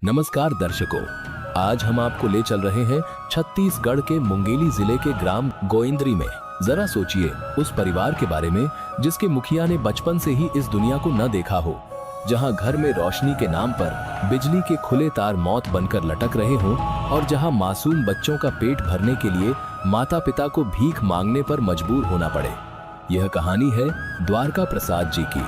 नमस्कार दर्शकों, आज हम आपको ले चल रहे हैं छत्तीसगढ़ के मुंगेली जिले के ग्राम गोइंद्री में। जरा सोचिए उस परिवार के बारे में जिसके मुखिया ने बचपन से ही इस दुनिया को न देखा हो, जहां घर में रोशनी के नाम पर बिजली के खुले तार मौत बनकर लटक रहे हों और जहां मासूम बच्चों का पेट भरने के लिए माता पिता को भीख मांगने पर मजबूर होना पड़े। यह कहानी है द्वारका प्रसाद जी की,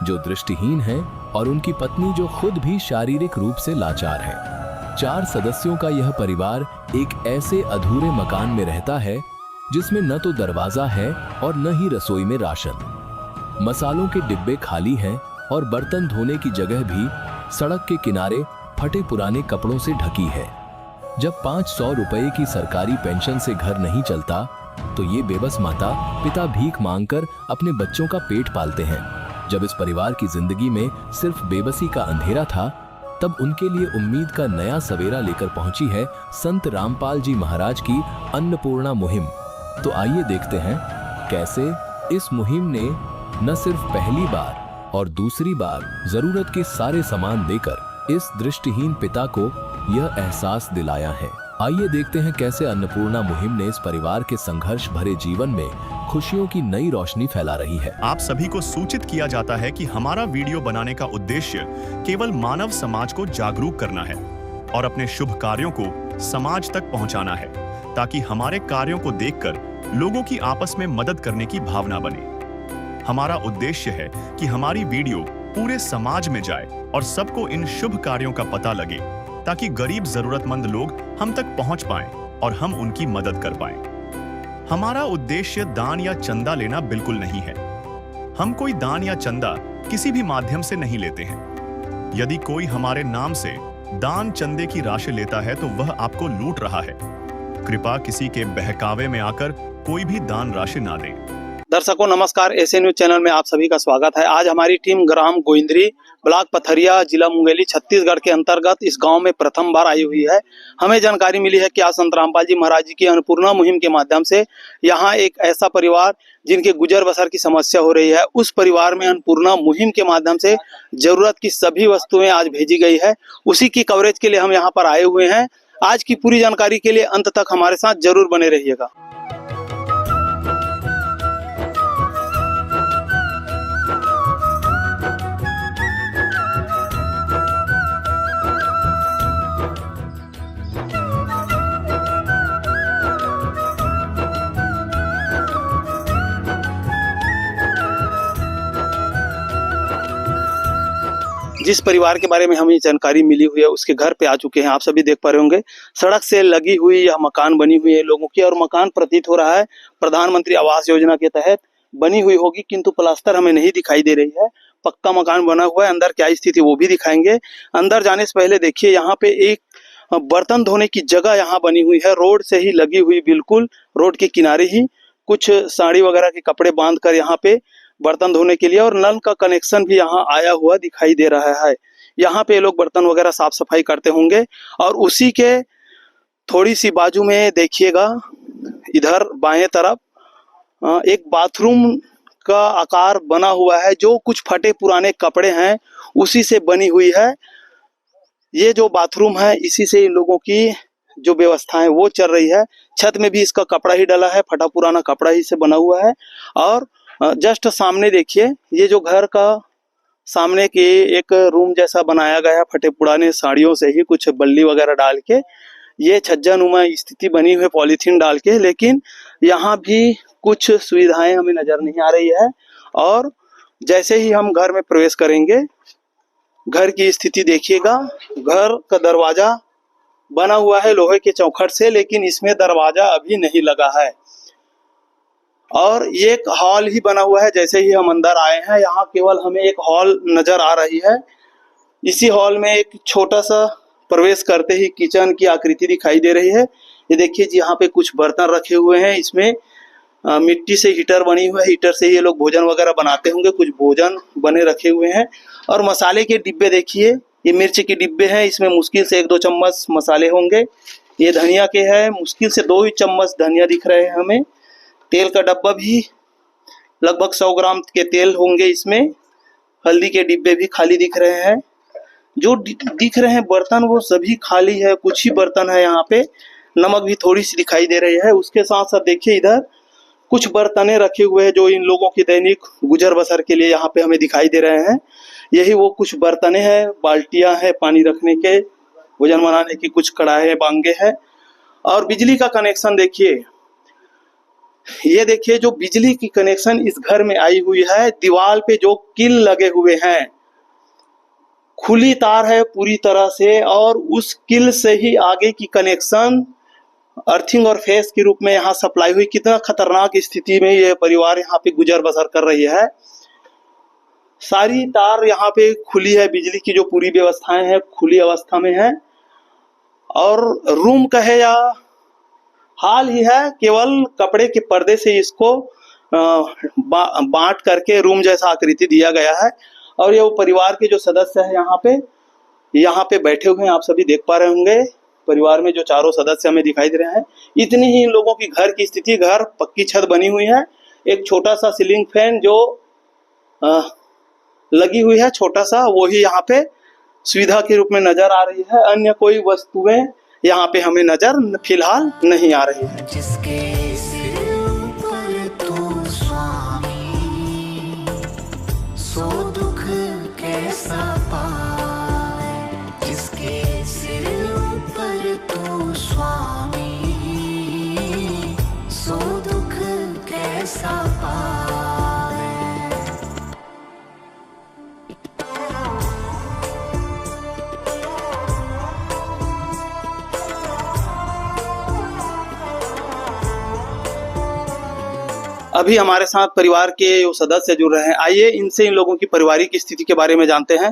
जो दृष्टिहीन हैं और उनकी पत्नी जो खुद भी शारीरिक रूप से लाचार है। 4 सदस्यों का यह परिवार एक ऐसे अधूरे मकान में रहता है जिसमें न तो दरवाजा है और न ही रसोई में राशन। मसालों के डिब्बे खाली हैं और बर्तन धोने की जगह भी सड़क के किनारे फटे पुराने कपड़ों से ढकी है। जब 500 रुपए की सरकारी पेंशन से घर नहीं चलता तो ये बेबस माता पिता भीख मांगकर अपने बच्चों का पेट पालते हैं। जब इस परिवार की जिंदगी में सिर्फ बेबसी का अंधेरा था, तब उनके लिए उम्मीद का नया सवेरा लेकर पहुंची है संत रामपाल जी महाराज की अन्नपूर्णा मुहिम। तो आइए देखते हैं कैसे इस मुहिम ने न सिर्फ पहली बार और दूसरी बार जरूरत के सारे सामान देकर इस दृष्टिहीन पिता को यह एहसास दिलाया है। आइए देखते हैं कैसे अन्नपूर्णा मुहिम ने इस परिवार के संघर्ष भरे जीवन में खुशियों की नई रोशनी फैला रही है। आप सभी को सूचित किया जाता है कि हमारा वीडियो बनाने का उद्देश्य केवल मानव समाज को जागरूक करना है और अपने शुभ कार्यों को समाज तक पहुंचाना है, ताकि हमारे कार्यों को देखकर लोगों की आपस में मदद करने की भावना बने। हमारा उद्देश्य है कि हमारी वीडियो पूरे समाज में जाए और सबको इन शुभ कार्यों का पता लगे, ताकि गरीब जरूरतमंद लोग हम तक पहुंच पाएं और हम उनकी मदद कर पाएं। हमारा उद्देश्य दान या चंदा लेना बिल्कुल नहीं है। हम कोई दान या चंदा किसी भी माध्यम से नहीं लेते हैं। यदि कोई हमारे नाम से दान चंदे की राशि लेता है तो वह आपको लूट रहा है। कृपया किसी के बहकावे में आकर कोई भी दान राशि ना दें। दर्शकों नमस्कार, एसे न्यूज चैनल में आप सभी का स्वागत है। आज हमारी टीम ग्राम गोइंद्री, ब्लॉक पथरिया, जिला मुंगेली, छत्तीसगढ़ के अंतर्गत इस गांव में प्रथम बार आई हुई है। हमें जानकारी मिली है कि आज संत रामपाल जी महाराज जी की अन्नपूर्णा मुहिम के माध्यम से यहां एक ऐसा परिवार जिनके गुजर बसर की समस्या हो रही है, उस परिवार में अन्नपूर्णा मुहिम के माध्यम से जरूरत की सभी वस्तुएं आज भेजी गई है। उसी की कवरेज के लिए हम यहाँ पर आए हुए हैं। आज की पूरी जानकारी के लिए अंत तक हमारे साथ जरूर बने रहिएगा। जिस परिवार के बारे में हमें जानकारी मिली हुई है उसके घर पे आ चुके हैं। आप सभी देख पा रहे होंगे सड़क से लगी हुई यह मकान बनी हुई है लोगों की, और मकान प्रतीत हो रहा है प्रधानमंत्री आवास योजना के तहत बनी हुई होगी, किंतु प्लास्टर हमें नहीं दिखाई दे रही है। पक्का मकान बना हुआ है। अंदर क्या स्थिति वो भी दिखाएंगे। अंदर जाने से पहले देखिए यहाँ पे एक बर्तन धोने की जगह यहाँ बनी हुई है, रोड से ही लगी हुई, बिल्कुल रोड के किनारे ही कुछ साड़ी वगैरह के कपड़े बांध कर यहाँ पे बर्तन धोने के लिए, और नल का कनेक्शन भी यहाँ आया हुआ दिखाई दे रहा है। यहाँ पे लोग बर्तन वगैरह साफ सफाई करते होंगे। और उसी के थोड़ी सी बाजू में देखिएगा इधर बाएं तरफ एक बाथरूम का आकार बना हुआ है, जो कुछ फटे पुराने कपड़े हैं उसी से बनी हुई है। ये जो बाथरूम है इसी से इन लोगों की जो व्यवस्था है वो चल रही है। छत में भी इसका कपड़ा ही डला है, फटा पुराना कपड़ा ही से बना हुआ है। और जस्ट सामने देखिए ये जो घर का सामने के एक रूम जैसा बनाया गया, फटे पुराने साड़ियों से ही कुछ बल्ली वगैरह डाल के ये छज्जानुमा स्थिति बनी हुई पॉलीथीन डाल के, लेकिन यहाँ भी कुछ सुविधाएं हमें नजर नहीं आ रही है। और जैसे ही हम घर में प्रवेश करेंगे, घर की स्थिति देखिएगा। घर का दरवाजा बना हुआ है लोहे के चौखट से, लेकिन इसमें दरवाजा अभी नहीं लगा है। और एक हॉल ही बना हुआ है। जैसे ही हम अंदर आए हैं यहाँ केवल हमें एक हॉल नजर आ रही है। इसी हॉल में एक छोटा सा प्रवेश करते ही किचन की आकृति दिखाई दे रही है। ये देखिए जी, यहाँ पे कुछ बर्तन रखे हुए हैं। इसमें मिट्टी से हीटर बनी हुई है, हीटर से ये लोग भोजन वगैरह बनाते होंगे। कुछ भोजन बने रखे हुए हैं। और मसाले के डिब्बे देखिए, ये मिर्च के डिब्बे हैं। इसमें मुश्किल से 1-2 चम्मच मसाले होंगे। ये धनिया के है, मुश्किल से 2 ही चम्मच धनिया दिख रहे हैं हमें। तेल का डब्बा भी लगभग 100 ग्राम के तेल होंगे इसमें। हल्दी के डिब्बे भी खाली दिख रहे हैं। जो दिख रहे हैं बर्तन वो सभी खाली है, कुछ ही बर्तन है यहाँ पे, नमक भी थोड़ी सी दिखाई दे रही है। उसके साथ साथ देखिए इधर कुछ बर्तने रखे हुए हैं जो इन लोगों की दैनिक गुजर बसर के लिए यहाँ पे हमें दिखाई दे रहे हैं। यही वो कुछ बर्तने हैं, बाल्टियां हैं पानी रखने के, भोजन बनाने की, कुछ कढ़ाई बांगे हैं। और बिजली का कनेक्शन देखिए, ये देखिए जो बिजली की कनेक्शन इस घर में आई हुई है, दीवार पे जो कील लगे हुए हैं, खुली तार है पूरी तरह से, और उस कील से ही आगे की कनेक्शन अर्थिंग और फेस के रूप में यहाँ सप्लाई हुई। कितना खतरनाक स्थिति में ये परिवार यहाँ पे गुजर बसर कर रही है। सारी तार यहाँ पे खुली है, बिजली की जो पूरी व्यवस्थाएं हैं खुली अवस्था में है। और रूम कहे या हाल ही है, केवल कपड़े के पर्दे से इसको बांट करके रूम जैसा आकृति दिया गया है। और ये वो परिवार के जो सदस्य है यहाँ पे बैठे हुए हैं, आप सभी देख पा रहे होंगे। परिवार में जो चारों सदस्य हमें दिखाई दे रहे हैं, इतनी ही इन लोगों की घर की स्थिति। घर पक्की छत बनी हुई है, एक छोटा सा सीलिंग फैन जो लगी हुई है छोटा सा, वो ही यहाँ पे सुविधा के रूप में नजर आ रही है। अन्य कोई वस्तुएं यहाँ पे हमें नजर फिलहाल नहीं आ रही है। जिसके सिर पर तू स्वामी, सो दुख कैसा पाए। जिसके सिर पर तू स्वामी, सो दुख कैसा पाए। अभी हमारे साथ परिवार के जो सदस्य जुड़ रहे हैं, आइए इनसे इन लोगों की पारिवारिक स्थिति के बारे में जानते हैं।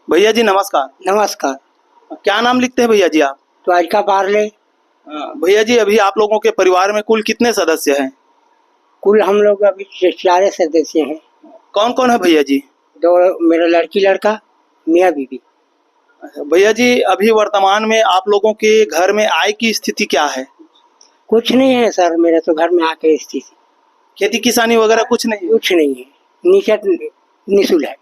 भैया जी नमस्कार। नमस्कार। क्या नाम लिखते हैं भैया जी आप? द्वारिका पार्ले। भैया जी अभी आप लोगों के परिवार में कुल कितने सदस्य हैं? कुल हम लोग अभी 4 सदस्य हैं। कौन कौन है भैया जी? 2 मेरा लड़की लड़का, मियाँ बीबी। भैया जी अभी वर्तमान में आप लोगों के घर में आय की स्थिति क्या है? कुछ नहीं है सर, मेरे तो घर में आके स्थिति खेती किसानी वगैरह कुछ नहीं? कुछ नहीं है, नीचे निशुल है।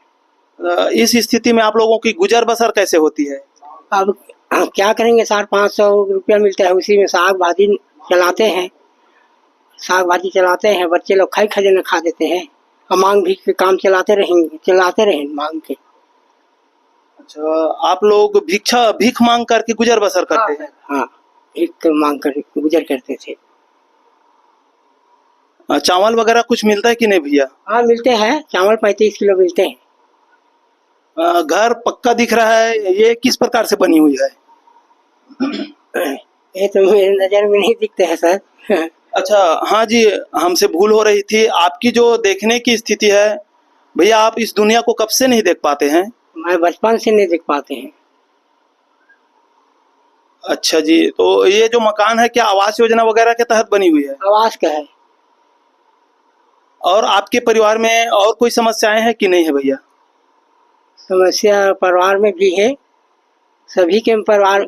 इस स्थिति में आप लोगों की गुजर बसर कैसे होती है? अब क्या करेंगे, 400-500 रुपया मिलता है, उसी में साग भाजी चलाते हैं। साग भाजी चलाते हैं, बच्चे लोग खाई खजाना खा देते हैं। और मांग भी के काम चलाते रहेंगे मांग के। अच्छा, आप लोग भीख मांग करके गुजर बसर करते हैं? हाँ, भीख मांग कर गुजर करते थे। चावल वगैरह कुछ मिलता है कि नहीं भैया? हाँ मिलते हैं, चावल 35 किलो मिलते हैं। घर पक्का दिख रहा है, ये किस प्रकार से बनी हुई है? ये तो मेरे नजर में नहीं दिखते हैं सर। अच्छा हाँ जी, हमसे भूल हो रही थी। आपकी जो देखने की स्थिति है भैया, आप इस दुनिया को कब से नहीं देख पाते हैं? मैं बचपन से नहीं देख पाते हैं। अच्छा जी, तो ये जो मकान है क्या आवास योजना वगैरह के तहत बनी हुई है? आवास का है। और आपके परिवार में और कोई समस्याएं हैं कि नहीं है भैया? समस्या परिवार में भी है, सभी के परिवार।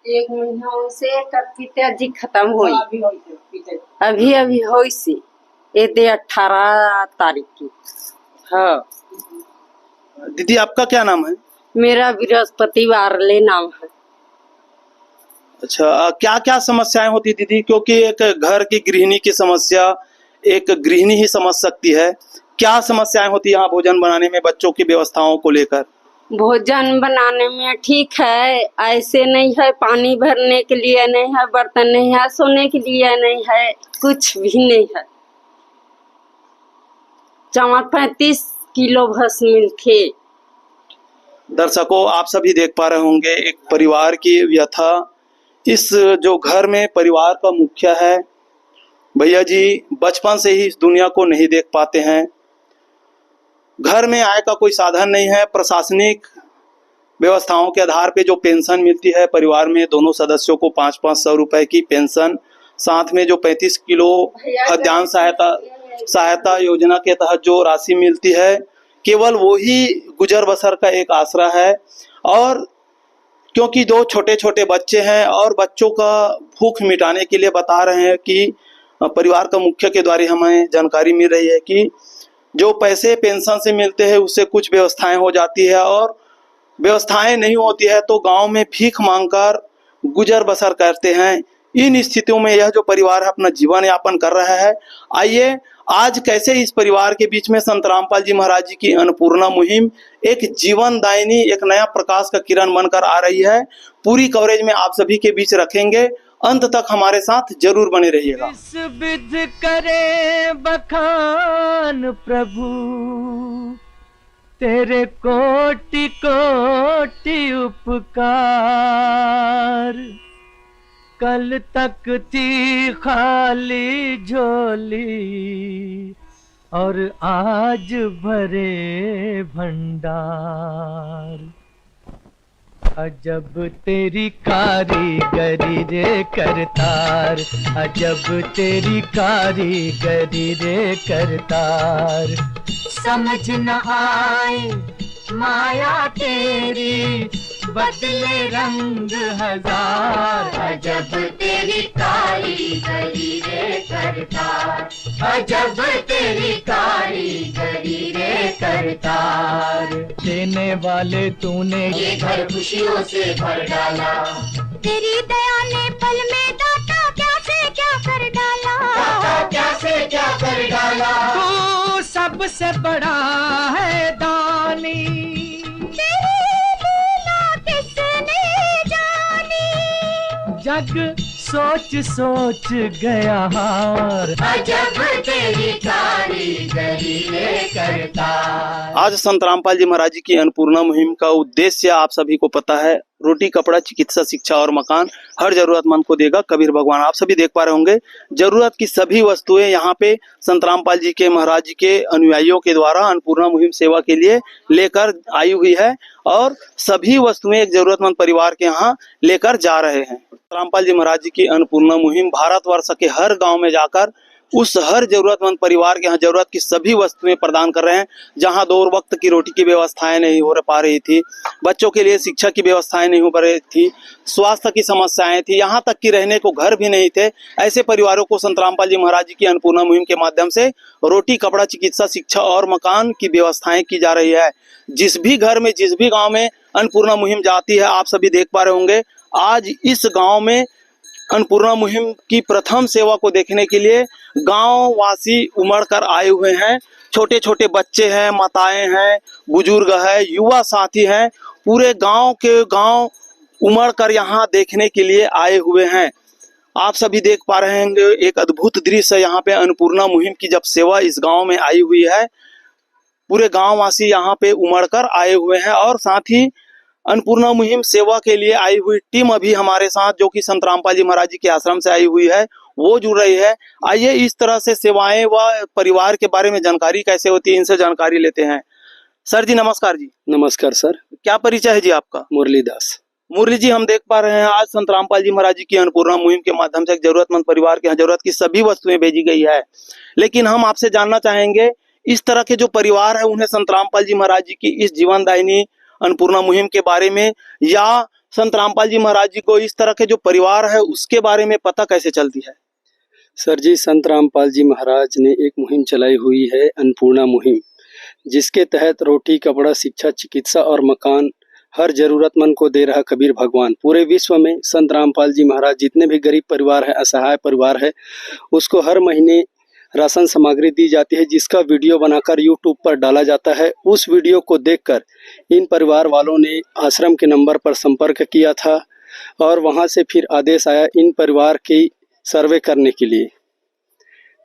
1 महीना से पिताजी खत्म हुई, अभी हुई सी ये 18 तारीख की। हाँ। दीदी आपका क्या नाम है? मेरा बृहस्पति वारले नाम है। अच्छा, क्या क्या समस्याएं होती दीदी? क्योंकि एक घर की गृहिणी की समस्या एक गृहिणी ही समझ सकती है। क्या समस्याएं होती है यहाँ भोजन बनाने में, बच्चों की व्यवस्थाओं को लेकर? भोजन बनाने में ठीक है, ऐसे नहीं है, पानी भरने के लिए नहीं है, बर्तन नहीं है, सोने के लिए नहीं है, कुछ भी नहीं है। चावल 35 किलो भस मिलते। दर्शकों आप सभी देख पा रहे होंगे एक परिवार की व्यथा। इस जो घर में परिवार का मुखिया है भैया जी, बचपन से ही इस दुनिया को नहीं देख पाते हैं। घर में आय का कोई साधन नहीं है। प्रशासनिक व्यवस्थाओं के आधार पे जो पेंशन मिलती है परिवार में दोनों सदस्यों को 500-500 रुपए की पेंशन, साथ में जो 35 किलो खाद्यान्न सहायता योजना के तहत जो राशि मिलती है, केवल वो ही गुजर बसर का एक आसरा है। और क्योंकि 2 छोटे छोटे बच्चे हैं और बच्चों का भूख मिटाने के लिए बता रहे हैं कि परिवार का मुखिया के द्वारा हमें जानकारी मिल रही है कि जो पैसे पेंशन से मिलते हैं उससे कुछ व्यवस्थाएं हो जाती है और व्यवस्थाएं नहीं होती है तो गांव में भीख मांगकर गुजर बसर करते हैं। इन स्थितियों में यह जो परिवार है अपना जीवन यापन कर रहा है। आइए आज कैसे इस परिवार के बीच में संत रामपाल जी महाराज जी की अन्नपूर्णा मुहिम एक जीवनदायिनी, एक नया प्रकाश का किरण बनकर आ रही है, पूरी कवरेज में आप सभी के बीच रखेंगे। अंत तक हमारे साथ जरूर बने रहिएगा। इस विध करे बखान प्रभु, तेरे कोटि कोटि उपकार। कल तक थी खाली झोली और आज भरे भंडार। अजब तेरी कारीगरी रे करतार, अजब तेरी कारीगरी रे करतार। समझ न आए माया तेरी, बदले रंग हजार। अजब तेरी कारीगरी रे करतार, अजब तेरी कारीगरी रे करतार। देने वाले तूने ये घर खुशियों से भर डाला, तेरी दया ने पल में दाता क्या से क्या कर डाला, दाता क्या से क्या कर डाला। तू सबसे बड़ा है दानी, जग सोच सोच गया हार। अजब तेरी कारीगरी रे करतार। आज संत रामपाल जी महाराज जी की अन्नपूर्णा मुहिम का उद्देश्य आप सभी को पता है, रोटी कपड़ा चिकित्सा शिक्षा और मकान हर जरूरतमंद को देगा कबीर भगवान। आप सभी देख पा रहे होंगे जरूरत की सभी वस्तुएं यहाँ पे संत रामपाल जी के महाराज जी के अनुयायियों के द्वारा अन्नपूर्णा मुहिम सेवा के लिए लेकर आई हुई है और सभी वस्तुएं एक जरूरतमंद परिवार के यहाँ लेकर जा रहे हैं। रामपाल जी महाराज जी की अन्नपूर्णा मुहिम भारतवर्ष के हर गांव में जाकर उस हर जरूरतमंद परिवार के यहाँ जरूरत की सभी वस्तुएं प्रदान कर रहे हैं। जहां 2 वक्त की रोटी की व्यवस्थाएं नहीं हो पा रही थी, बच्चों के लिए शिक्षा की व्यवस्थाएं नहीं हो पा रही थी, स्वास्थ्य की समस्याएं थी, यहाँ तक कि रहने को घर भी नहीं थे, ऐसे परिवारों को संत रामपाल जी महाराज जी की अन्नपूर्णा मुहिम के माध्यम से रोटी कपड़ा चिकित्सा शिक्षा और मकान की व्यवस्थाएं की जा रही है। जिस भी घर में जिस भी गाँव में अन्नपूर्णा मुहिम जाती है, आप सभी देख पा रहे होंगे आज इस गाँव में अन्नपूर्णा मुहिम की प्रथम सेवा को देखने के लिए गांव वासी उमड़ कर आए हुए हैं। छोटे छोटे बच्चे हैं, माताएं हैं, बुजुर्ग है, युवा साथी हैं, पूरे गांव के गांव उमड़ कर यहाँ देखने के लिए आए हुए हैं। आप सभी देख पा रहे हैं एक अद्भुत दृश्य यहाँ पे अन्नपूर्णा मुहिम की जब सेवा इस गांव में आई हुई है, पूरे गांव वासी यहाँ पे उमड़ कर आए हुए हैं और साथ ही अन्नपूर्णा मुहिम सेवा के लिए आई हुई टीम अभी हमारे साथ जो कि संत रामपाल जी महाराज जी के आश्रम से आई हुई है वो जुड़ रही है। आइए इस तरह से सेवाएं व परिवार के बारे में जानकारी कैसे होती है इनसे जानकारी लेते हैं। सर जी नमस्कार जी। नमस्कार सर। क्या परिचय है जी आपका? मुरलीदास। मुरली जी, हम देख पा रहे हैं आज संत रामपाल जी महाराज जी की अन्नपूर्णा मुहिम के माध्यम से एक जरूरतमंद परिवार के यहाँ जरूरत की सभी वस्तुएं भेजी गई है, लेकिन हम आपसे जानना चाहेंगे इस तरह के जो परिवार है उन्हें संत रामपाल जी महाराज जी की इस जीवनदायिनी अन्नपूर्णा मुहिम के बारे में या संत रामपाल जी महाराज जी को इस तरह के जो परिवार है उसके बारे में पता कैसे चलती है? सर जी, संत रामपाल जी महाराज ने एक मुहिम चलाई हुई है अन्नपूर्णा मुहिम, जिसके तहत रोटी कपड़ा शिक्षा चिकित्सा और मकान हर जरूरतमंद को दे रहा कबीर भगवान। पूरे विश्व में संत रामपाल जी महाराज जितने भी गरीब परिवार है, असहाय परिवार है, उसको हर महीने राशन सामग्री दी जाती है, जिसका वीडियो बनाकर यूट्यूब पर डाला जाता है। उस वीडियो को देखकर इन परिवार वालों ने आश्रम के नंबर पर संपर्क किया था और वहां से फिर आदेश आया इन परिवार की सर्वे करने के लिए।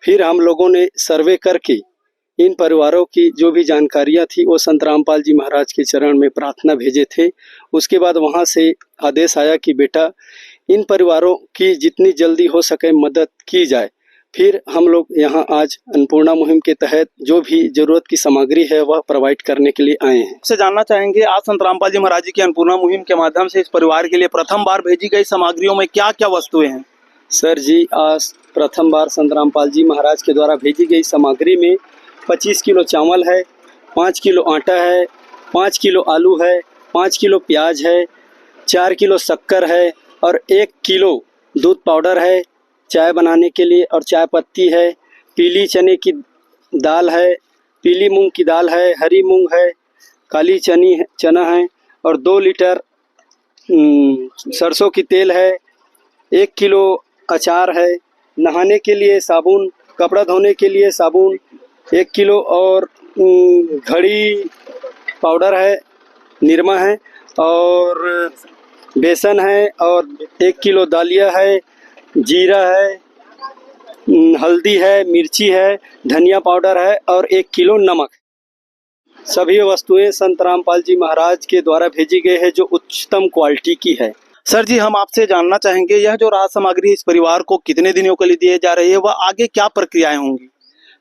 फिर हम लोगों ने सर्वे करके इन परिवारों की जो भी जानकारियां थी वो संत रामपाल जी महाराज के चरण में प्रार्थना भेजे थे। उसके बाद वहां से आदेश आया कि बेटा इन परिवारों की जितनी जल्दी हो सके मदद की जाए। फिर हम लोग यहाँ आज अन्नपूर्णा मुहिम के तहत जो भी जरूरत की सामग्री है वह प्रोवाइड करने के लिए आए हैं। से जानना चाहेंगे आज संत रामपाल जी महाराज जी की अन्नपूर्णा मुहिम के माध्यम से इस परिवार के लिए प्रथम बार भेजी गई सामग्रियों में क्या क्या वस्तुएं हैं? सर जी, आज प्रथम बार संत रामपाल जी महाराज के द्वारा भेजी गई सामग्री में 25 किलो चावल है, 5 किलो आटा है, 5 किलो आलू है, 5 किलो प्याज है, 4 किलो शक्कर है और 1 किलो दूध पाउडर है चाय बनाने के लिए और चाय पत्ती है, पीली चने की दाल है, पीली मूंग की दाल है, हरी मूंग है, काली चना है और 2 लीटर सरसों की तेल है, 1 किलो अचार है, नहाने के लिए साबुन, कपड़ा धोने के लिए साबुन 1 किलो और घड़ी पाउडर है, निरमा है और बेसन है और 1 किलो दालिया है, जीरा है, हल्दी है, मिर्ची है, धनिया पाउडर है और 1 किलो नमक। सभी वस्तुएं संत रामपाल जी महाराज के द्वारा भेजी गई है जो उच्चतम क्वालिटी की है। सर जी, हम आपसे जानना चाहेंगे यह जो राहत सामग्री इस परिवार को कितने दिनों के लिए दिए जा रही है, वह आगे क्या प्रक्रियाएं होंगी?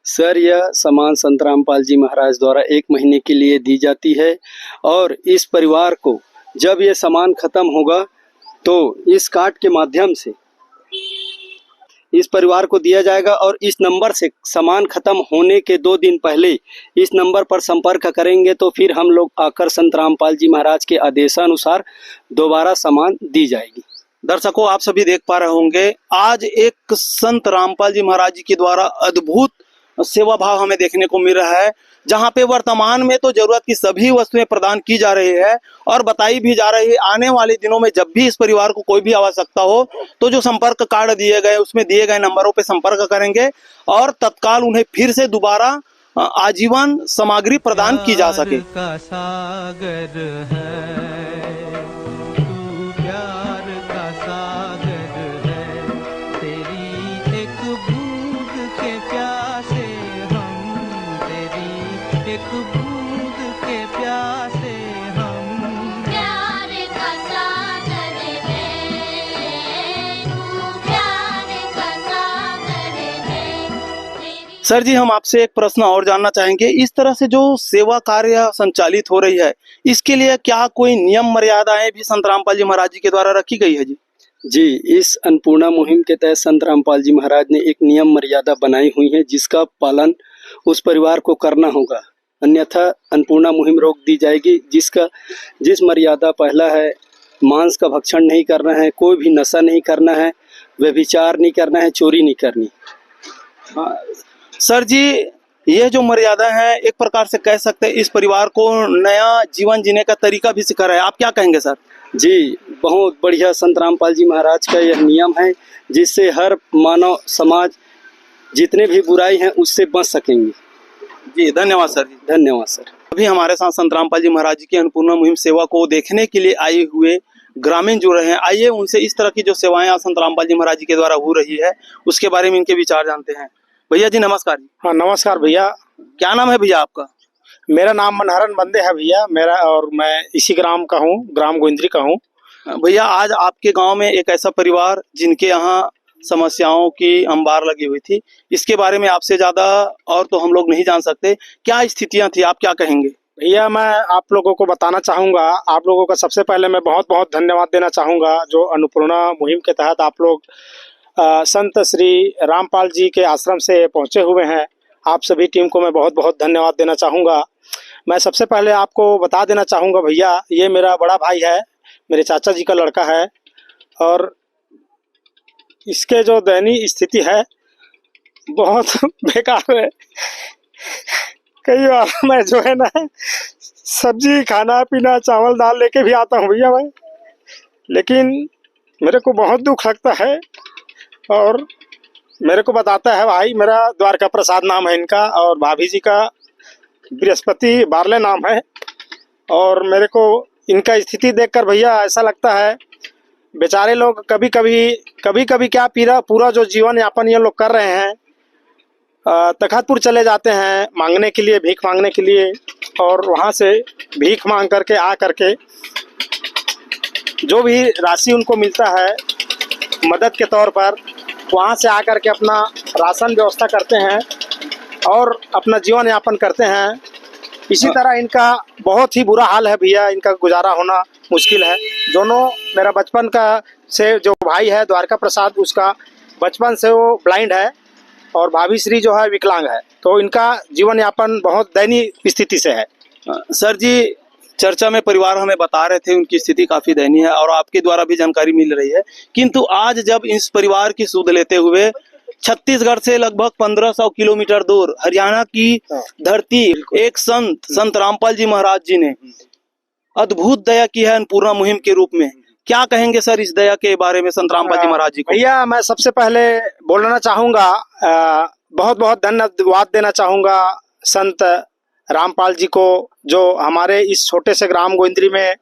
सर, यह सामान संत रामपाल जी महाराज द्वारा 1 महीने के लिए दी जाती है और इस परिवार को जब ये सामान खत्म होगा तो इस कार्ड के माध्यम से इस परिवार को दिया जाएगा और इस नंबर से सामान खत्म होने के 2 दिन पहले इस नंबर पर संपर्क करेंगे तो फिर हम लोग आकर संत रामपाल जी महाराज के आदेशानुसार दोबारा सामान दी जाएगी। दर्शकों, आप सभी देख पा रहे होंगे आज एक संत रामपाल जी महाराज जी के द्वारा अद्भुत सेवा भाव हमें देखने को मिल रहा है, जहां पे वर्तमान में तो जरूरत की सभी वस्तुएं प्रदान की जा रही है और बताई भी जा रही है आने वाले दिनों में जब भी इस परिवार को कोई भी आवश्यकता हो तो जो संपर्क कार्ड दिए गए उसमें दिए गए नंबरों पे संपर्क करेंगे और तत्काल उन्हें फिर से दोबारा आजीवन सामग्री प्रदान की जा सके। का सागर है तू, प्यार का सागर है, तेरी एक बूंद के प्यासे हम, तेरी एक बूंद के प्यासे हम। प्यार का सागर है तू, प्यार का सागर है। सर जी, हम आपसे एक प्रश्न और जानना चाहेंगे, इस तरह से जो सेवा कार्य संचालित हो रही है इसके लिए क्या कोई नियम मर्यादाएं भी संत रामपाल जी महाराज जी के द्वारा रखी गई है? जी, इस अन्नपूर्णा मुहिम के तहत संत रामपाल जी महाराज ने एक नियम मर्यादा बनाई हुई है जिसका पालन उस परिवार को करना होगा, अन्यथा अन्नपूर्णा मुहिम रोक दी जाएगी। जिस मर्यादा पहला है, मांस का भक्षण नहीं करना है, कोई भी नशा नहीं करना है, व्यभिचार नहीं करना है, चोरी नहीं करनी। सर जी, ये जो मर्यादा है एक प्रकार से कह सकते हैं इस परिवार को नया जीवन जीने का तरीका भी सिखा रहा है, आप क्या कहेंगे सर? जी, बहुत बढ़िया संत रामपाल जी महाराज का यह नियम है जिससे हर मानव समाज जितने भी बुराई हैं उससे बच सकेंगे। जी, धन्यवाद सर जी। धन्यवाद सर। अभी हमारे साथ संत रामपाल जी महाराज जी की अन्नपूर्णा मुहिम सेवा को देखने के लिए आए हुए ग्रामीण जुड़ रहे हैं। आइए उनसे इस तरह की जो सेवाएं आज संत रामपाल जी महाराज जी के द्वारा हो रही है उसके बारे में इनके विचार जानते हैं। भैया जी नमस्कार जी। हाँ नमस्कार भैया। क्या नाम है भैया आपका? मेरा नाम मनहरन बंदे है भैया मेरा, और मैं इसी ग्राम का हूँ, ग्राम गोइंद्री का हूँ। भैया, आज आपके गांव में एक ऐसा परिवार जिनके यहाँ समस्याओं की अंबार लगी हुई थी, इसके बारे में आपसे ज्यादा और तो हम लोग नहीं जान सकते, क्या स्थितियां थी, आप क्या कहेंगे? भैया, मैं आप लोगों को बताना चाहूँगा, आप लोगों का सबसे पहले मैं बहुत बहुत धन्यवाद देना चाहूँगा जो अन्नपूर्णा मुहिम के तहत आप लोग संत श्री रामपाल जी के आश्रम से पहुँचे हुए हैं। आप सभी टीम को मैं बहुत बहुत धन्यवाद देना चाहूँगा। मैं सबसे पहले आपको बता देना चाहूँगा भैया, ये मेरा बड़ा भाई है, मेरे चाचा जी का लड़का है और इसके जो दयनीय स्थिति है बहुत बेकार है। कई बार मैं जो है ना सब्जी खाना पीना चावल दाल लेके भी आता हूँ भैया मैं, लेकिन मेरे को बहुत दुख लगता है और मेरे को बताता है भाई, मेरा द्वारका प्रसाद नाम है इनका और भाभी जी का बृहस्पति बारले नाम है, और मेरे को इनका स्थिति देखकर भैया ऐसा लगता है बेचारे लोग कभी कभी क्या पूरा जो जीवन यापन ये लोग कर रहे हैं, तखतपुर चले जाते हैं मांगने के लिए, भीख मांगने के लिए, और वहाँ से भीख मांग करके आ करके जो भी राशि उनको मिलता है मदद के तौर पर, वहाँ से आकर के अपना राशन व्यवस्था करते हैं और अपना जीवन यापन करते हैं। इसी तरह इनका बहुत ही बुरा हाल है भैया, इनका गुजारा होना मुश्किल है। दोनों मेरा बचपन का से जो भाई है द्वारका प्रसाद, उसका बचपन से वो ब्लाइंड है और भाभी श्री जो है विकलांग है, तो इनका जीवन यापन बहुत दयनीय स्थिति से है। सर जी, चर्चा में परिवार हमें बता रहे थे उनकी स्थिति काफी दयनीय है और आपके द्वारा भी जानकारी मिल रही है, किंतु आज जब इस परिवार की सुध लेते हुए छत्तीसगढ़ से लगभग 1500 किलोमीटर दूर हरियाणा की धरती एक संत रामपाल जी महाराज जी ने अद्भुत दया की है अन्नपूर्णा मुहिम के रूप में। क्या कहेंगे सर इस दया के बारे में संत रामपाल जी महाराज जी को? भैया मैं सबसे पहले बोलना चाहूंगा, बहुत बहुत धन्यवाद देना चाहूंगा संत रामपाल जी को, जो हमारे इस छोटे से ग्राम गोइंद्री में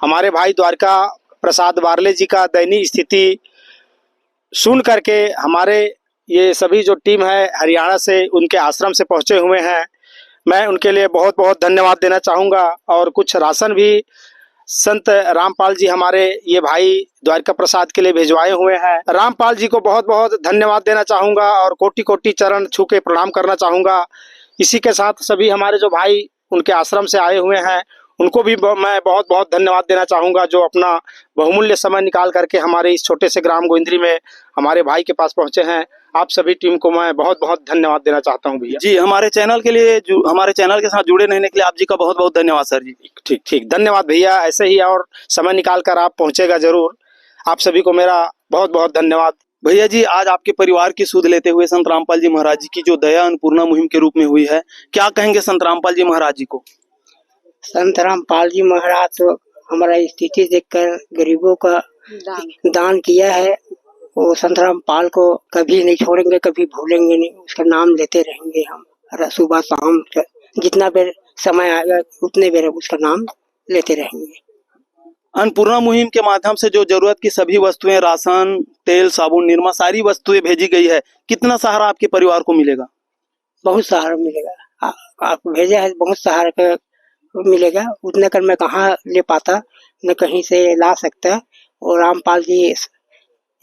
हमारे भाई द्वारका प्रसाद वारले जी का दयनीय स्थिति सुन करके हमारे ये सभी जो टीम है हरियाणा से उनके आश्रम से पहुंचे हुए हैं। मैं उनके लिए बहुत बहुत धन्यवाद देना चाहूँगा। और कुछ राशन भी संत रामपाल जी हमारे ये भाई द्वारका प्रसाद के लिए भिजवाए हुए हैं। रामपाल जी को बहुत बहुत धन्यवाद देना चाहूँगा और कोटि कोटि चरण छू के प्रणाम करना चाहूँगा। इसी के साथ सभी हमारे जो भाई उनके आश्रम से आए हुए हैं उनको भी मैं बहुत बहुत धन्यवाद देना चाहूँगा, जो अपना बहुमूल्य समय निकाल करके हमारे इस छोटे से ग्राम गोइंद्री में हमारे भाई के पास पहुँचे हैं। आप सभी टीम को मैं बहुत बहुत धन्यवाद देना चाहता हूँ भैया जी। हमारे चैनल के साथ जुड़े रहने के लिए आप जी का बहुत बहुत धन्यवाद सर जी। ठीक ठीक, धन्यवाद भैया। ऐसे ही और समय निकाल कर आप पहुँचेगा जरूर। आप सभी को मेरा बहुत बहुत धन्यवाद। भैया जी, आज आपके परिवार की सुध लेते हुए संत रामपाल जी महाराज जी की जो दया अन्नपूर्णा मुहिम के रूप में हुई है, क्या कहेंगे संत रामपाल जी महाराज जी को? संत रामपाल जी महाराज तो हमारा स्थिति देखकर गरीबों का दान किया है। वो संत रामपाल को कभी नहीं छोड़ेंगे, कभी भूलेंगे नहीं। उसका नाम लेते रहेंगे हम सुबह शाम, जितना देर समय आएगा उतने देर उसका नाम लेते रहेंगे। अन्नपूर्णा मुहिम के माध्यम से जो जरूरत की सभी वस्तुएं, राशन, तेल, साबुन, निरमा, सारी वस्तुएं भेजी गई है। कितना सहारा आपके परिवार को मिलेगा? बहुत सहारा मिलेगा। आप भेजे है, बहुत सहारा मिलेगा। उतने कर मैं कहाँ ले पाता, न कहीं से ला सकता। और रामपाल जी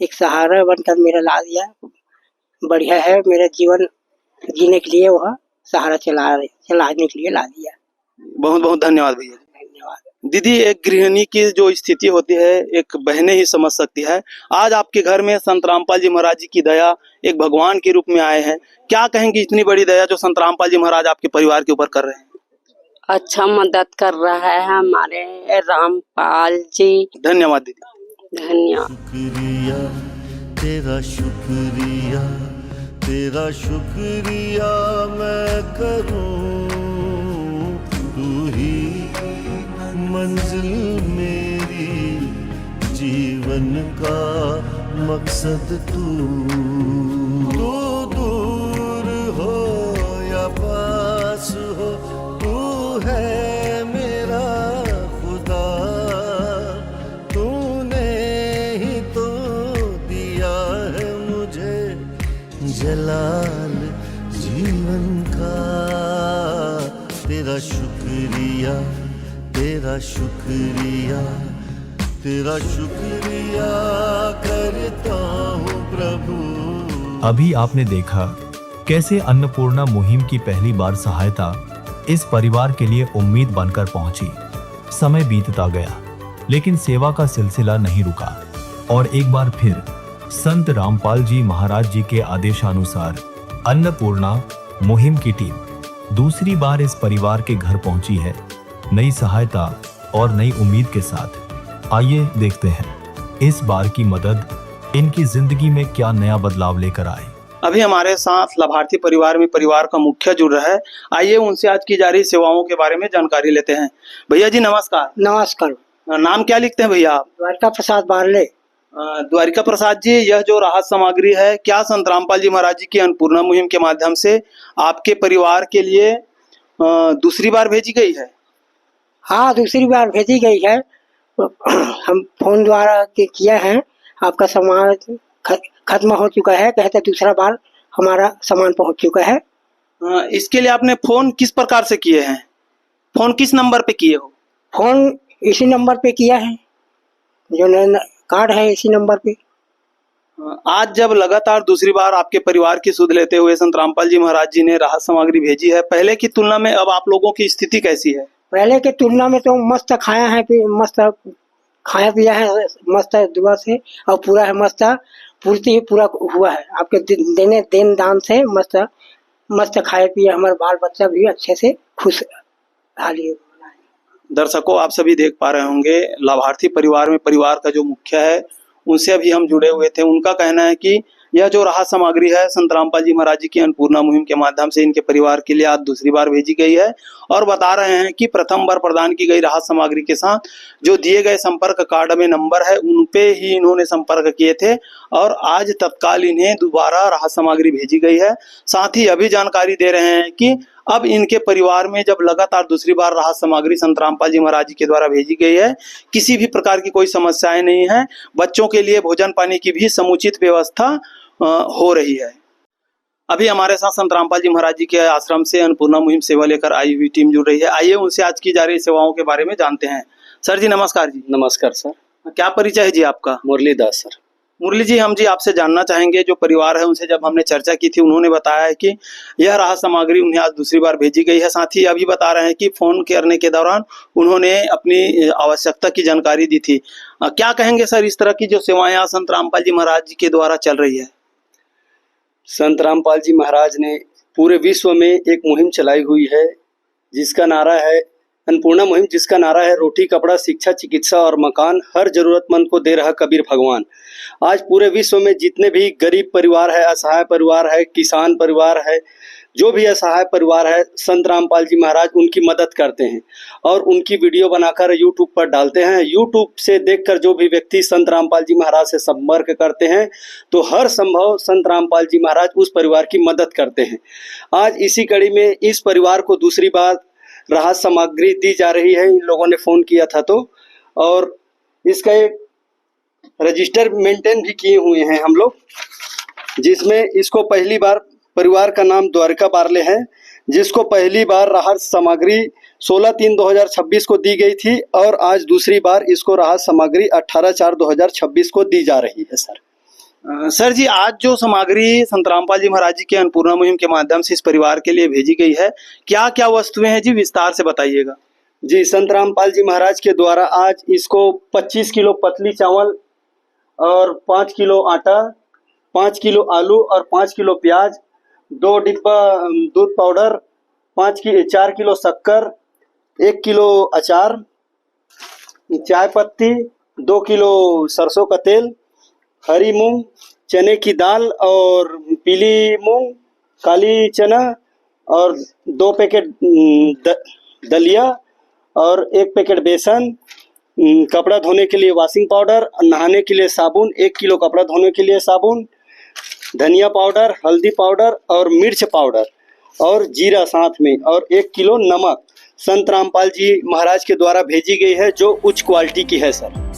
एक सहारा बनकर मेरा ला दिया। बढ़िया है, मेरा जीवन जीने के लिए वह सहारा चलाने के लिए ला दिया। बहुत बहुत धन्यवाद भैया। धन्यवाद दीदी। एक गृहिणी की जो स्थिति होती है एक बहनें ही समझ सकती है। आज आपके घर में संत रामपाल जी महाराज जी की दया एक भगवान के रूप में आए हैं। क्या कहेंगे इतनी बड़ी दया जो संत रामपाल जी महाराज आपके परिवार के ऊपर कर रहे हैं? अच्छा मदद कर रहा है हमारे रामपाल जी। धन्यवाद दीदी। धन्यवाद। शुक्रिया तेरा, शुक्रिया तेरा, शुक्रिया मैं करूं। तू ही मंजिल मेरी, जीवन का मकसद तू दूर हो या पास हो, तू है मेरा खुदा। तूने ही तो दिया है मुझे जलाल जीवन का। तेरा शुक्रिया तेरा, शुक्रिया तेरा, शुक्रिया करता हूँ प्रभु। अभी आपने देखा कैसे अन्नपूर्णा मुहिम की पहली बार सहायता इस परिवार के लिए उम्मीद बनकर पहुंची। समय बीतता गया लेकिन सेवा का सिलसिला नहीं रुका और एक बार फिर संत रामपाल जी महाराज जी के आदेशानुसार अन्नपूर्णा मुहिम की टीम दूसरी बार इस परिवार के घर पहुंची है, नई सहायता और नई उम्मीद के साथ। आइए देखते हैं इस बार की मदद इनकी जिंदगी में क्या नया बदलाव लेकर आए। अभी हमारे साथ लाभार्थी परिवार में परिवार का मुखिया जुड़ रहा है। आइए उनसे आज की जा रही सेवाओं के बारे में जानकारी लेते हैं। भैया जी नमस्कार। नमस्कार। नाम क्या लिखते हैं भैया आप? द्वारका प्रसाद वारले। द्वारिका प्रसाद जी, यह जो राहत सामग्री है क्या संत रामपाल जी महाराज जी की अन्नपूर्णा मुहिम के माध्यम से आपके परिवार के लिए दूसरी बार भेजी गई है? हाँ, दूसरी बार भेजी गई है। हम फोन द्वारा किया है। आपका सामान खत्म हो चुका है, कहते दूसरा बार हमारा सामान पहुंच चुका है। इसके लिए आपने फोन किस प्रकार से किए हैं? फोन किस नंबर पे किए हो? फोन इसी नंबर पे किया है, जो कार्ड है इसी नंबर पे। आज जब लगातार दूसरी बार आपके परिवार की सुध लेते हुए संत रामपाल जी महाराज जी ने राहत सामग्री भेजी है, पहले की तुलना में अब आप लोगों की स्थिति कैसी है? पहले के तुलना में तो मस्त खाया है, मस्त खाया पिया है, मस्त दुआ से, और पूरा है मस्त पूर्ति पूरा हुआ है आपके देन दान से। मस्त खाए पिए, हमारे बाल बच्चा भी अच्छे से खुश हाली। दर्शकों, आप सभी देख पा रहे होंगे लाभार्थी परिवार में परिवार का जो मुखिया है उनसे अभी हम जुड़े हुए थे। उनका कहना है कि यह जो राहत सामग्री है संत रामपाल जी महाराज जी की अन्नपूर्णा मुहिम के माध्यम से इनके परिवार के लिए आज दूसरी बार भेजी गई है और बता रहे हैं कि प्रथम बार प्रदान की गई राहत सामग्री के साथ जो दिए गए संपर्क कार्ड में नंबर है उन पे ही इन्होंने संपर्क किए थे और आज तत्काल इन्हें दोबारा राहत सामग्री भेजी गई है। साथ ही अभी जानकारी दे रहे हैं कि अब इनके परिवार में जब लगातार दूसरी बार राहत सामग्री संत रामपाल जी महाराज जी के द्वारा भेजी गई है, किसी भी प्रकार की कोई समस्याएं नहीं है। बच्चों के लिए भोजन पानी की भी समुचित व्यवस्था हो रही है। अभी हमारे साथ संत रामपाल जी महाराज जी के आश्रम से अन्नपूर्णा मुहिम सेवा लेकर आई हुई टीम जुड़ रही है। आइए उनसे आज की जा रही सेवाओं के बारे में जानते हैं। सर जी नमस्कार जी। नमस्कार सर। क्या परिचय है जी आपका? मुरलीदास सर। मुरली जी, हम जी आपसे जानना चाहेंगे, जो परिवार है उनसे जब हमने चर्चा की थी उन्होंने बताया है कि यह राहत सामग्री उन्हें आज दूसरी बार भेजी गई है। साथ ही अभी बता रहे हैं कि फोन करने के दौरान उन्होंने अपनी आवश्यकता की जानकारी दी थी। क्या कहेंगे सर, इस तरह की जो सेवाएं आज संत रामपाल जी महाराज जी के द्वारा चल रही है? संत रामपाल जी महाराज ने पूरे विश्व में एक मुहिम चलाई हुई है जिसका नारा है अन्नपूर्णा मुहिम, जिसका नारा है रोटी कपड़ा शिक्षा चिकित्सा और मकान, हर जरूरतमंद को दे रहा कबीर भगवान। आज पूरे विश्व में जितने भी गरीब परिवार है, असहाय परिवार है, किसान परिवार है, जो भी असहाय परिवार है, संत रामपाल जी महाराज उनकी मदद करते हैं और उनकी वीडियो बनाकर यूट्यूब पर डालते हैं। यूट्यूब से देखकर जो भी व्यक्ति संत रामपाल जी महाराज से संपर्क करते हैं तो हर संभव संत रामपाल जी महाराज उस परिवार की मदद करते हैं। आज इसी कड़ी में इस परिवार को दूसरी बार राहत सामग्री दी जा रही है। इन लोगों ने फोन किया था तो, और इसका एक रजिस्टर मेंटेन भी किए हुए हैं हम लोग, जिसमें इसको पहली बार परिवार का नाम द्वारका बारले है, जिसको पहली बार राहत सामग्री 16/3/2026 को दी गई थी और आज दूसरी बार इसको राहत सामग्री 18/4/2026 को दी जा रही है। सर जी, आज जो सामग्री संत रामपाल जी महाराज जी के अन्नपूर्णा मुहिम के माध्यम से इस परिवार के लिए भेजी गई है, क्या क्या वस्तुएं हैं जी, विस्तार से बताइएगा। जी, संत रामपाल जी महाराज के द्वारा आज इसको 25 किलो पतली चावल और 5 किलो आटा, 5 किलो आलू और 5 किलो प्याज, 2 डिब्बा दूध पाउडर, 4 किलो शक्कर, 1 किलो अचार, चाय पत्ती, 2 किलो सरसों का तेल, हरी मूंग, चने की दाल और पीली मूंग, काली चना और 2 पैकेट दलिया और 1 पैकेट बेसन, कपड़ा धोने के लिए वॉशिंग पाउडर, नहाने के लिए साबुन, 1 किलो कपड़ा धोने के लिए साबुन, धनिया पाउडर, हल्दी पाउडर और मिर्च पाउडर और जीरा साथ में, और 1 किलो नमक संत रामपाल जी महाराज के द्वारा भेजी गई है, जो उच्च क्वालिटी की है सर।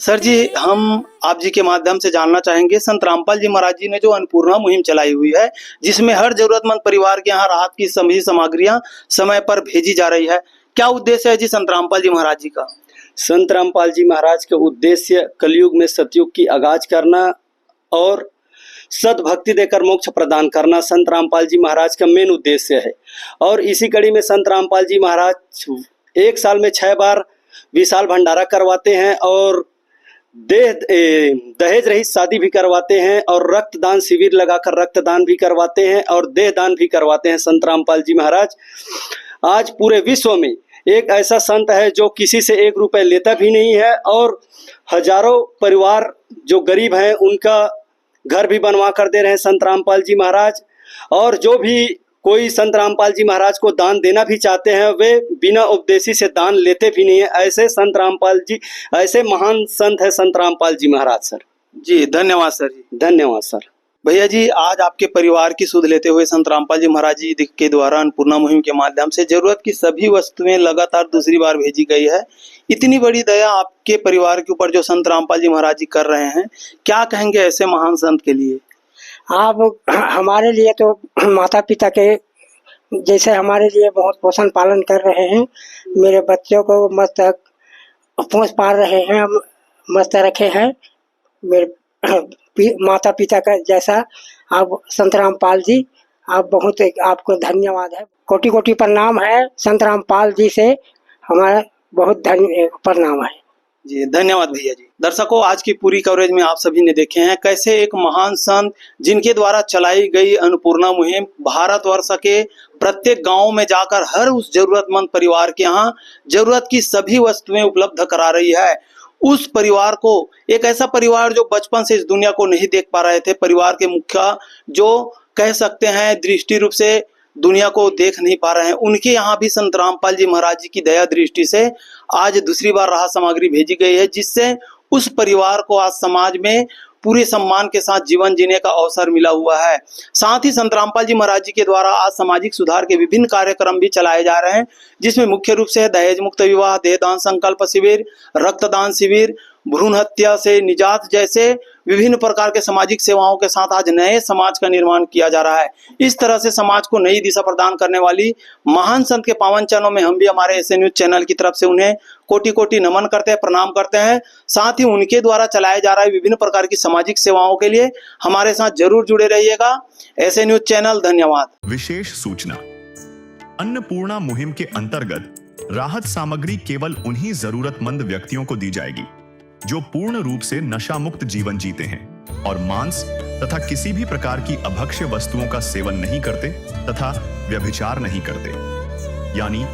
सर जी, हम आप जी के माध्यम से जानना चाहेंगे, संत रामपाल जी महाराज जी ने जो अन्नपूर्णा मुहिम चलाई हुई है, जिसमें हर जरूरतमंद परिवार के यहाँ राहत की सभी सामग्रियां समय पर भेजी जा रही है, क्या उद्देश्य है जी संत रामपाल जी महाराज जी का? संत रामपाल जी महाराज का उद्देश्य कलयुग में सतयुग की आगाज करना और सद्भक्ति देकर मोक्ष प्रदान करना संत रामपाल जी महाराज का मेन उद्देश्य है। और इसी कड़ी में संत रामपाल जी महाराज 1 साल में 6 बार विशाल भंडारा करवाते हैं और दहेज रहित शादी भी करवाते हैं और रक्तदान शिविर लगाकर रक्तदान भी करवाते हैं और देह दान भी करवाते हैं संत रामपाल जी महाराज। आज पूरे विश्व में एक ऐसा संत है जो किसी से 1 रुपए लेता भी नहीं है और हजारों परिवार जो गरीब हैं उनका घर भी बनवा कर दे रहे हैं संत रामपाल जी महाराज। और जो भी कोई संत रामपाल जी महाराज को दान देना भी चाहते हैं वे बिना उपदेशी से दान लेते भी नहीं है। ऐसे संत रामपाल जी, ऐसे महान संत है संत रामपाल जी महाराज सर। जी धन्यवाद सर जी। धन्यवाद सर। भैया जी, आज आपके परिवार की सुध लेते हुए संत रामपाल जी महाराज जी के द्वारा अन्नपूर्णा मुहिम के माध्यम से जरूरत की सभी वस्तुएं लगातार दूसरी बार भेजी गई है। इतनी बड़ी दया आपके परिवार के ऊपर जो संत रामपाल जी महाराज जी कर रहे हैं, क्या कहेंगे ऐसे महान संत के लिए? आप हमारे लिए तो माता पिता के जैसे हमारे लिए बहुत पोषण पालन कर रहे हैं। मेरे बच्चों को मस्त पोष पाल रहे हैं, मस्त रखे हैं। मेरे माता पिता का जैसा आप संत रामपाल जी, आप बहुत आपको धन्यवाद है, कोटि कोटि प्रणाम है। संत रामपाल जी से हमारा बहुत प्रणाम है जी। धन्यवाद भैया जी। दर्शकों, आज की पूरी कवरेज में आप सभी ने देखे हैं कैसे एक महान संत जिनके द्वारा चलाई गई अन्नपूर्णा मुहिम भारतवर्ष के प्रत्येक गांव में जाकर हर उस जरूरतमंद परिवार के यहाँ जरूरत की सभी वस्तुएं उपलब्ध करा रही है। उस परिवार को, एक ऐसा परिवार जो बचपन से इस दुनिया को नहीं देख पा रहे थे, परिवार के मुखिया जो कह सकते हैं दृष्टि रूप से दुनिया को देख नहीं पा रहे हैं, उनके यहाँ भी संत रामपाल जी महाराज जी की दया दृष्टि से आज दूसरी बार राहत सामग्री भेजी गई है, जिससे उस परिवार को आज समाज में पूरे सम्मान के साथ जीवन जीने का अवसर मिला हुआ है। साथ ही संत रामपाल जी महाराज जी के द्वारा आज सामाजिक सुधार के विभिन्न कार्यक्रम भी चलाए जा रहे हैं, जिसमें मुख्य रूप से दहेज मुक्त विवाह, देहदान संकल्प शिविर, रक्तदान शिविर, भ्रूण हत्या से निजात जैसे विभिन्न प्रकार के सामाजिक सेवाओं के साथ आज नए समाज का निर्माण किया जा रहा है। इस तरह से समाज को नई दिशा प्रदान करने वाली महान संत के पावन चरणों में हम भी हमारे एसए न्यूज चैनल की तरफ से उन्हें कोटि कोटि नमन करते हैं, प्रणाम करते हैं। साथ ही उनके द्वारा चलाए जा रहे विभिन्न प्रकार की सामाजिक सेवाओं के लिए हमारे साथ जरूर जुड़े रहिएगा। एसए न्यूज चैनल, धन्यवाद। विशेष सूचना, अन्नपूर्णा मुहिम के अंतर्गत राहत सामग्री केवल उन्हीं जरूरतमंद व्यक्तियों को दी जाएगी जो पूर्ण रूप से नशा मुक्त जीवन जीते हैं और मांस तथा किसी भी प्रकार की अभक्ष्य वस्तुओं का सेवन नहीं करते तथा व्यभिचार नहीं करते, यानी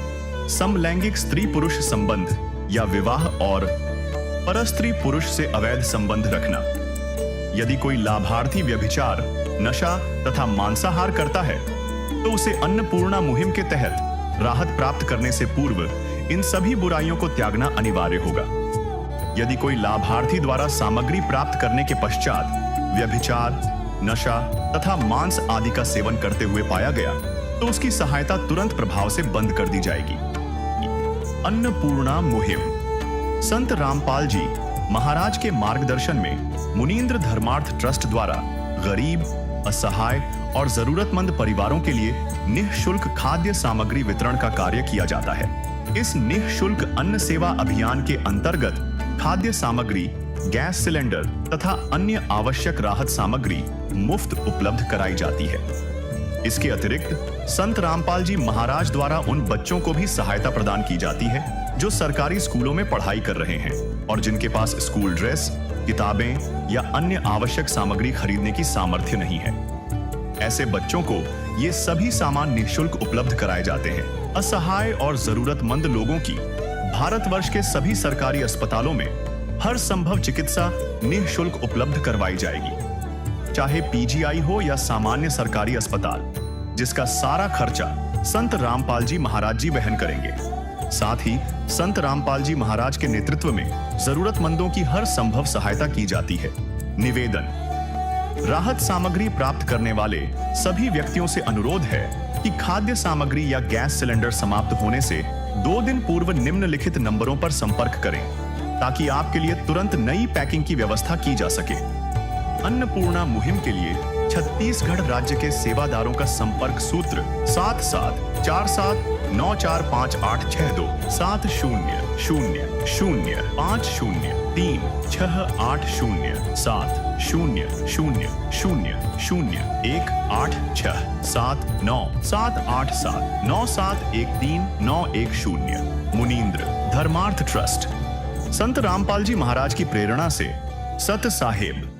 समलैंगिक स्त्री पुरुष संबंध या विवाह और परस्त्री पुरुष से अवैध संबंध रखना। यदि कोई लाभार्थी व्यभिचार, नशा तथा मांसाहार करता है तो उसे अन्नपूर्णा मुहिम के तहत राहत प्राप्त करने से पूर्व इन सभी बुराइयों को त्यागना अनिवार्य होगा। यदि कोई लाभार्थी द्वारा सामग्री प्राप्त करने के पश्चात व्यभिचार, नशा तथा मांस आदि का सेवन करते हुए पाया गया तो उसकी सहायता तुरंत प्रभाव से बंद कर दी जाएगी। अन्नपूर्णा मुहिम संत रामपाल जी महाराज के मार्गदर्शन में मुनींद्र धर्मार्थ ट्रस्ट द्वारा गरीब, असहाय और जरूरतमंद परिवारों के लिए निःशुल्क खाद्य सामग्री वितरण का कार्य किया जाता है। इस निःशुल्क अन्न सेवा अभियान के अंतर्गत खाद्य सामग्री, गैस सिलेंडर तथा अन्य आवश्यक राहत सामग्री मुफ्त उपलब्ध कराई जाती है। इसके अतिरिक्त संत रामपाल जी महाराज द्वारा उन बच्चों को भी सहायता प्रदान की जाती है जो सरकारी स्कूलों में पढ़ाई कर रहे हैं और जिनके पास स्कूल ड्रेस, किताबें या अन्य आवश्यक सामग्री खरीदने की सामर्थ्य नहीं है। ऐसे बच्चों को ये सभी सामान निःशुल्क उपलब्ध कराए जाते हैं। असहाय और जरूरतमंद लोगों की भारतवर्ष के सभी सरकारी अस्पतालों में हर संभव चिकित्सा निःशुल्क उपलब्ध करवाई जाएगी, चाहे पीजीआई हो या सामान्य सरकारी अस्पताल, जिसका सारा खर्चा संत रामपाल जी महाराज जी वहन करेंगे। साथ ही संत रामपाल जी महाराज के नेतृत्व में जरूरतमंदों की हर संभव सहायता की जाती है। निवेदन, राहत सामग्री प्राप्त करने वाले सभी व्यक्तियों से अनुरोध है कि खाद्य सामग्री या गैस सिलेंडर समाप्त होने से 2 दिन पूर्व निम्नलिखित नंबरों पर संपर्क करें ताकि आपके लिए तुरंत नई पैकिंग की व्यवस्था की जा सके। अन्नपूर्णा मुहिम के लिए छत्तीसगढ़ राज्य के सेवादारों का संपर्क सूत्र 7747945862 7000500187 मुनींद्र धर्मार्थ ट्रस्ट। संत रामपाल जी महाराज की प्रेरणा से सत साहेब